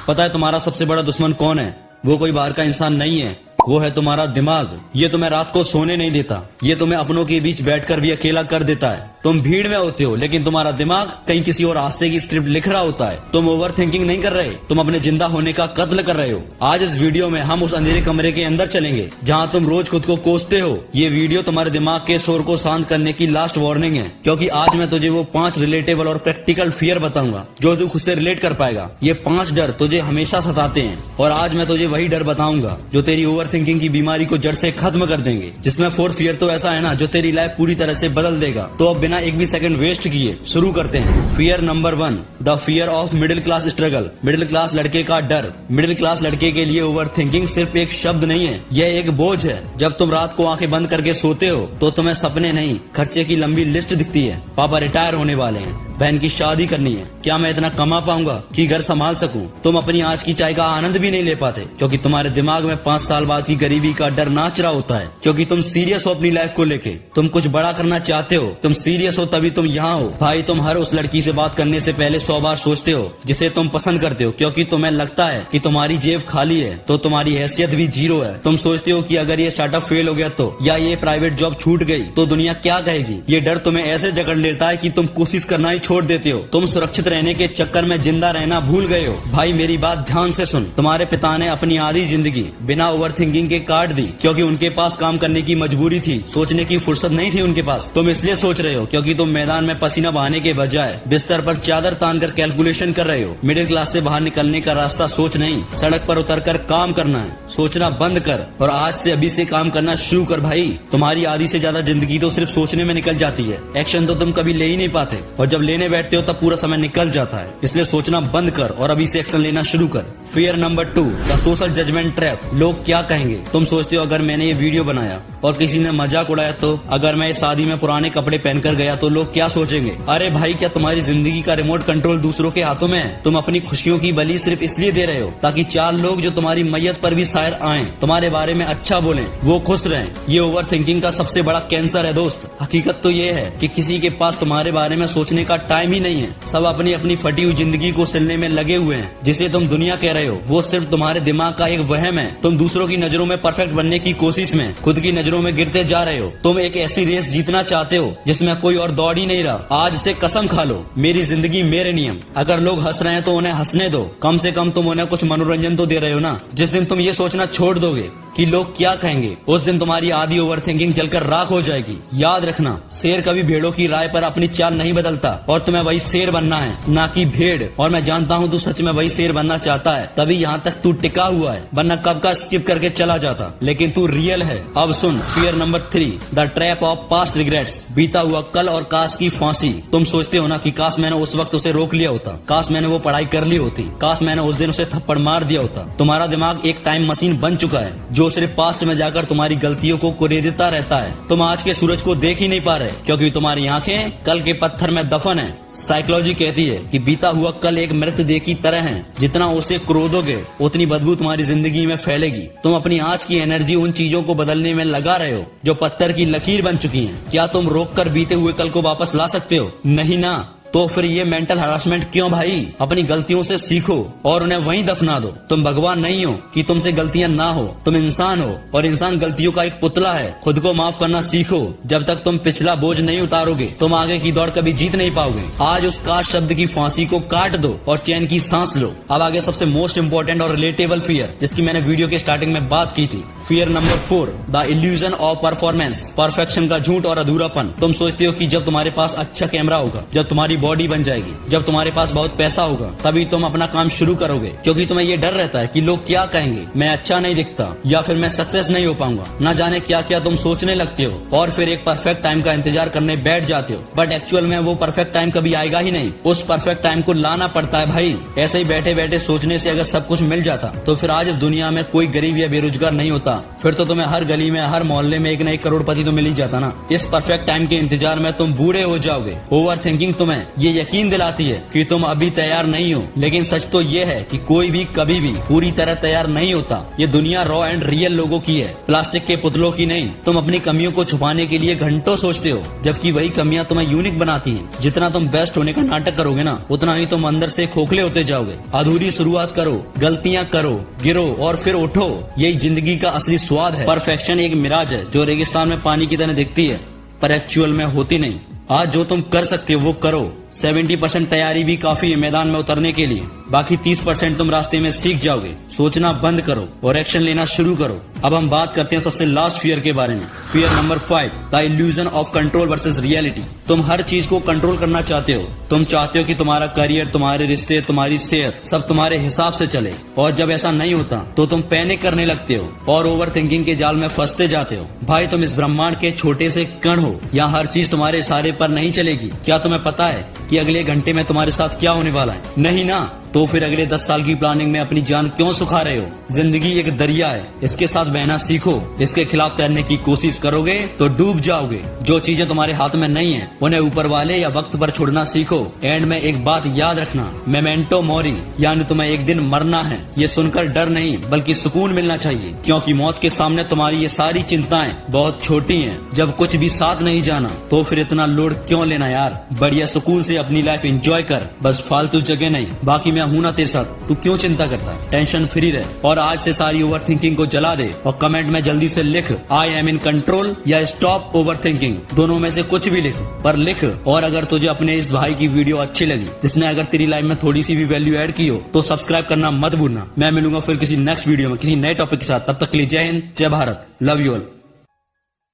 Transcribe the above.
पता है तुम्हारा सबसे बड़ा दुश्मन कौन है? वो कोई बाहर का इंसान नहीं है, वो है तुम्हारा दिमाग। ये तुम्हें रात को सोने नहीं देता, ये तुम्हें अपनों के बीच बैठकर भी अकेला कर देता है। तुम भीड़ में होते हो लेकिन तुम्हारा दिमाग कहीं किसी और हादसे की स्क्रिप्ट लिख रहा होता है। तुम ओवर थिंकिंग नहीं कर रहे, तुम अपने जिंदा होने का कत्ल कर रहे हो। आज इस वीडियो में हम उस अंधेरे कमरे के अंदर चलेंगे जहां तुम रोज खुद को कोसते हो। ये वीडियो तुम्हारे दिमाग के शोर को शांत करने की लास्ट वार्निंग है, क्योंकि आज मैं तुझे वो 5 रिलेटेबल और प्रैक्टिकल फियर बताऊंगा जो तू खुद से रिलेट कर पाएगा। ये 5 डर तुझे हमेशा सताते हैं और आज मैं तुझे वही डर बताऊंगा जो तेरी ओवर थिंकिंग की बीमारी को जड़ से खत्म कर देंगे। जिसमें 4th फियर तो ऐसा है ना जो तेरी लाइफ पूरी तरह से बदल देगा। तो अब बिना एक भी सेकंड वेस्ट किए शुरू करते हैं। Fear number 1, the fear of middle class struggle. Middle class लड़के का डर। मिडिल क्लास लड़के के लिए ओवर थिंकिंग सिर्फ एक शब्द नहीं है, यह एक बोझ है। जब तुम रात को आंखें बंद करके सोते हो तो तुम्हें सपने नहीं, खर्चे की लंबी लिस्ट दिखती है। पापा रिटायर होने वाले हैं, बहन की शादी करनी है, क्या मैं इतना कमा पाऊंगा कि घर संभाल सकूं? तुम अपनी आज की चाय का आनंद भी नहीं ले पाते क्योंकि तुम्हारे दिमाग में 5 साल बाद की गरीबी का डर नाच रहा होता है। क्योंकि तुम सीरियस हो अपनी लाइफ को लेके, तुम कुछ बड़ा करना चाहते हो, तुम सीरियस हो तभी तुम यहाँ हो। भाई तुम हर उस लड़की से बात करने से पहले 100 बार सोचते हो जिसे तुम पसंद करते हो, क्योंकि तुम्हें लगता है कि तुम्हारी जेब खाली है तो तुम्हारी हैसियत भी 0 है। तुम सोचते हो कि अगर ये स्टार्टअप फेल हो गया तो, या ये प्राइवेट जॉब छूट गई तो दुनिया क्या कहेगी। ये डर तुम्हें ऐसे जकड़ लेता है कि तुम कोशिश करना ही छोड़ देते हो। तुम सुरक्षित रहने के चक्कर में जिंदा रहना भूल गए हो। भाई मेरी बात ध्यान से सुन, तुम्हारे पिता ने अपनी आधी जिंदगी बिना ओवर थिंकिंग के काट दी क्योंकि उनके पास काम करने की मजबूरी थी, सोचने की फुर्सत नहीं थी उनके पास। तुम इसलिए सोच रहे हो क्योंकि तुम मैदान में पसीना बहाने के बजाय बिस्तर पर चादर तान कर कैलकुलेशन कर रहे हो। मिडिल क्लास से बाहर निकलने का रास्ता सोच नहीं, सड़क पर उतर कर काम करना है। सोचना बंद कर और आज से अभी से काम करना शुरू कर। भाई तुम्हारी आधी से ज्यादा जिंदगी तो सिर्फ सोचने में निकल जाती है, एक्शन तो तुम कभी ले ही नहीं पाते, और जब लेने बैठते हो तब पूरा समय निकल जाता है। इसलिए सोचना बंद कर और अभी से एक्शन लेना शुरू कर। Fear number 2, the social judgement trap. लोग क्या कहेंगे? तुम सोचते हो अगर मैंने ये वीडियो बनाया और किसी ने मजाक उड़ाया तो, अगर मैं इस शादी में पुराने कपड़े पहनकर गया तो लोग क्या सोचेंगे? अरे भाई क्या तुम्हारी जिंदगी का रिमोट कंट्रोल दूसरों के हाथों में है? तुम अपनी खुशियों की बलि सिर्फ इसलिए दे रहे हो ताकि 4 लोग जो तुम्हारी मैयत पर भी शायद आए, तुम्हारे बारे में अच्छा बोलें, वो खुश रहें। ये ओवर थिंकिंग का सबसे बड़ा कैंसर है दोस्त। हकीकत तो ये है कि किसी के पास तुम्हारे बारे में सोचने का टाइम ही नहीं है। सब अपनी अपनी फटी हुई जिंदगी को सिलने में लगे हुए हैं। जिसे तुम दुनिया कह रहे हो वो सिर्फ तुम्हारे दिमाग का एक वहम है। तुम दूसरों की नजरों में परफेक्ट बनने की कोशिश में खुद की नजरों में गिरते जा रहे हो। तुम एक ऐसी रेस जीतना चाहते हो जिसमें कोई और दौड़ ही नहीं रहा। आज से कसम खा लो, मेरी जिंदगी मेरे नियम। अगर लोग हंस रहे हैं तो उन्हें हंसने दो, कम से कम तुम उन्हें कुछ मनोरंजन तो दे रहे हो ना। जिस दिन तुम ये सोचना छोड़ दोगे कि लोग क्या कहेंगे, उस दिन तुम्हारी आधी ओवर थिंकिंग जलकर राख हो जाएगी। याद रखना, शेर कभी भेड़ों की राय पर अपनी चाल नहीं बदलता और तुम्हें वही शेर बनना है, ना कि भेड़। और मैं जानता हूँ तू सच में वही शेर बनना चाहता है, तभी यहाँ तक तू टिका हुआ है, वरना कब का स्किप करके चला जाता। लेकिन तू रियल है। अब सुन, fear number 3, the trap of past regrets. बीता हुआ कल और काश की फांसी। तुम सोचते हो ना कि काश मैंने उस वक्त उसे रोक लिया होता, काश मैंने वो पढ़ाई कर ली होती, काश मैंने उस दिन उसे थप्पड़ मार दिया होता। तुम्हारा दिमाग एक टाइम मशीन बन चुका है जो सिर्फ पास्ट में जाकर तुम्हारी गलतियों को कुरेदता रहता है। तुम आज के सूरज को देख ही नहीं पा रहे क्योंकि तुम्हारी आंखें कल के पत्थर में दफन है। साइकोलॉजी कहती है कि बीता हुआ कल एक मृतदेह की तरह है, जितना उसे क्रोधोगे उतनी बदबू तुम्हारी जिंदगी में फैलेगी। तुम अपनी आज की एनर्जी उन चीजों को बदलने में लगा रहे हो जो पत्थर की लकीर बन चुकी हैं। क्या तुम रोककर बीते हुए कल को वापस ला सकते हो? नहीं ना। तो फिर ये मेंटल हरासमेंट क्यों भाई? अपनी गलतियों से सीखो और उन्हें वहीं दफना दो। तुम भगवान नहीं हो कि तुमसे गलतियां ना हो, तुम इंसान हो और इंसान गलतियों का एक पुतला है। खुद को माफ करना सीखो। जब तक तुम पिछला बोझ नहीं उतारोगे तुम आगे की दौड़ कभी जीत नहीं पाओगे। आज उस काश शब्द की फांसी को काट दो और चैन की सांस लो। अब आगे सबसे मोस्ट इंपोर्टेंट और रिलेटेबल फियर, जिसकी मैंने वीडियो के स्टार्टिंग में बात की थी। Fear number 4, the illusion of performance. Perfection का झूठ और अधूरापन। तुम सोचते हो कि जब तुम्हारे पास अच्छा कैमरा होगा, जब तुम्हारी बॉडी बन जाएगी, जब तुम्हारे पास बहुत पैसा होगा, तभी तुम अपना काम शुरू करोगे, क्योंकि तुम्हें ये डर रहता है कि लोग क्या कहेंगे, मैं अच्छा नहीं दिखता या फिर मैं सक्सेस नहीं हो पाऊंगा। ना जाने क्या क्या तुम सोचने लगते हो और फिर एक परफेक्ट टाइम का इंतजार करने बैठ जाते हो। बट एक्चुअल में वो परफेक्ट टाइम कभी आएगा ही नहीं। उस परफेक्ट टाइम को लाना पड़ता है भाई। ऐसे ही बैठे बैठे सोचने से अगर सब कुछ मिल जाता तो फिर आज इस दुनिया में कोई गरीब या बेरोजगार नहीं होता। फिर तो तुम्हें हर गली में हर मोहल्ले में एक न एक करोड़पति तो मिल ही जाता ना। इस परफेक्ट टाइम के इंतजार में तुम बूढ़े हो जाओगे। ओवर थिंकिंग तुम्हें ये यकीन दिलाती है कि तुम अभी तैयार नहीं हो, लेकिन सच तो ये है कि कोई भी कभी भी पूरी तरह तैयार नहीं होता। ये दुनिया रॉ एंड रियल लोगों की है, प्लास्टिक के पुतलों की नहीं। तुम अपनी कमियों को छुपाने के लिए घंटों सोचते हो, जबकि वही कमियां तुम्हें यूनिक बनाती हैं। जितना तुम बेस्ट होने का नाटक करोगे ना, उतना ही तुम अंदर से खोखले होते जाओगे। अधूरी शुरुआत करो, गलतियां करो, गिरो और फिर उठो। यही जिंदगी का असली स्वाद है। परफेक्शन एक मिराज है जो रेगिस्तान में पानी की तरह दिखती है, पर एक्चुअल में होती नहीं। आज जो तुम कर सकते हो वो करो। 70% तैयारी भी काफी है मैदान में उतरने के लिए, बाकी 30% तुम रास्ते में सीख जाओगे। सोचना बंद करो और एक्शन लेना शुरू करो। अब हम बात करते हैं सबसे लास्ट फियर के बारे में। Fear number 5, the illusion of control versus reality. तुम हर चीज को कंट्रोल करना चाहते हो। तुम चाहते हो कि तुम्हारा करियर, तुम्हारे रिश्ते, तुम्हारी सेहत सब तुम्हारे हिसाब से चले, और जब ऐसा नहीं होता तो तुम पैनिक करने लगते हो और ओवर थिंकिंग के जाल में फंसते जाते हो। भाई, तुम इस ब्रह्मांड के छोटे से कण हो। यहाँ हर चीज तुम्हारे इशारे पर नहीं चलेगी। क्या तुम्हें पता है कि अगले घंटे में तुम्हारे साथ क्या होने वाला है? नहीं ना, तो फिर अगले 10 साल की प्लानिंग में अपनी जान क्यों सुखा रहे हो? जिंदगी एक दरिया है, इसके साथ बहना सीखो। इसके खिलाफ तैरने की कोशिश करोगे तो डूब जाओगे। जो चीजें तुम्हारे हाथ में नहीं है उन्हें ऊपर वाले या वक्त पर छोड़ना सीखो। एंड में एक बात याद रखना, मेमेंटो मोरी, यानी तुम्हें एक दिन मरना है। ये सुनकर डर नहीं बल्कि सुकून मिलना चाहिए, क्योंकि मौत के सामने तुम्हारी ये सारी चिंताएं बहुत छोटी हैं। जब कुछ भी साथ नहीं जाना तो फिर इतना लोड क्यों लेना यार। बढ़िया सुकून से अपनी लाइफ एंजॉय कर, बस फालतू जगह नहीं। बाकी मैं हूं ना तेरे साथ, तू क्यों चिंता करता है? टेंशन फ्री रहे और आज से सारी ओवर थिंकिंग को जला दे। और कमेंट में जल्दी से लिख आई एम इन कंट्रोल या स्टॉप ओवर थिंकिंग। दोनों में से कुछ भी लिख, पर लिख। और अगर तुझे अपने इस भाई की वीडियो अच्छी लगी, जिसने अगर तेरी लाइफ में थोड़ी सी भी वैल्यू ऐड की हो, तो सब्सक्राइब करना मत भूलना। मैं मिलूंगा फिर किसी नेक्स्ट वीडियो में किसी नए टॉपिक के साथ। तब तक के लिए जय हिंद, जय भारत, लव यू ऑल।